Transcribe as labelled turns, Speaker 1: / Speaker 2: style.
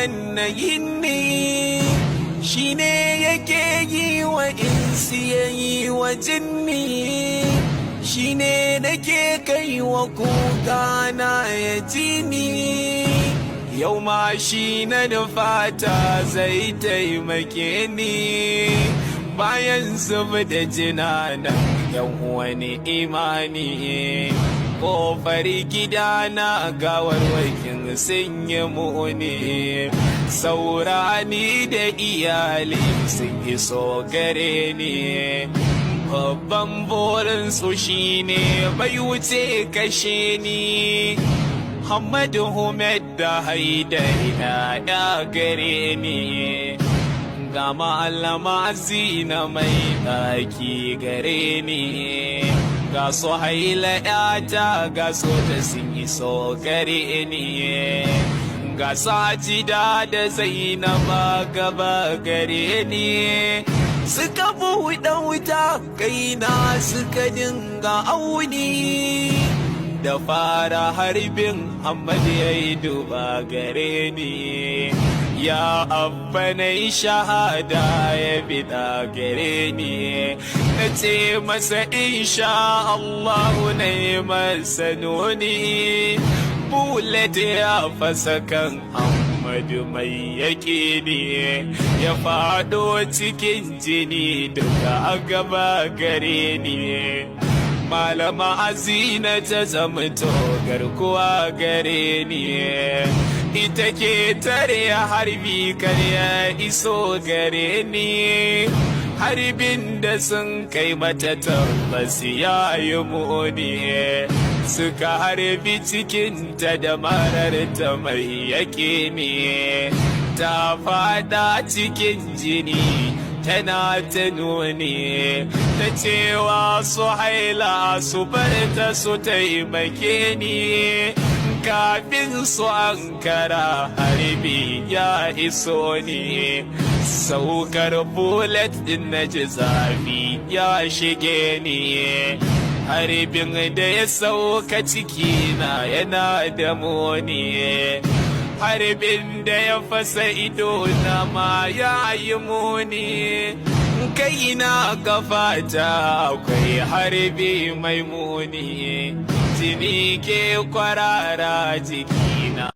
Speaker 1: wannan yini shi ne yake yi wa insi ya yi wa jinni, shi ne nake kai wa kuka na ya jini. Yau ma shi na nufata zai taimake ni, bayan zuba da jinanan yan wani imani. Ƙofar gida na gawarwakin sun yi muni, saurani da iyali sun iso gare ni. Babban burinsu shi ne bai wuce kashe ni, Muhammadu Ahmed da Haidari ya gare ni. Ga Malama Zina mai ɗaki gare ni, ga Suhaila ‘yata ga so da sun iso gare ni, ga Sajida da Zainaba gaba gare ni. Suka buɗe wuta kaina suka dinga auni, da fara harbin Ahmad ya yi duba gare ni. Ya abba na yi shahada ya bida gare ni, na ce masa insha Allahu na yi masa nuni. Bullet ya fasa kan Ahmadu mai yaƙi ne, ya faɗo cikin jini duka a gaba gare ni. Malama Azina ta zamto garkuwa gare ni, ita ke tare harbi karya iso gare ni. Harbin da sun kai mata tabbas ya yi muni, suka harbi cikinta da mararta mai yaƙi ne. Ta fada cikin jini tana ta nuni, ta cewa Suhaila su bar ta su taimake ni. Kafin su ankara harbi ya iso ni, saukar bullet din na ji zafi ya shige ni. Harbin da ya sauka cikina yana da muni, harbin da ya fasa ido na ma ya yi muni. Kaina kafata akwai harbi mai muni, jini ke kwarara jikina.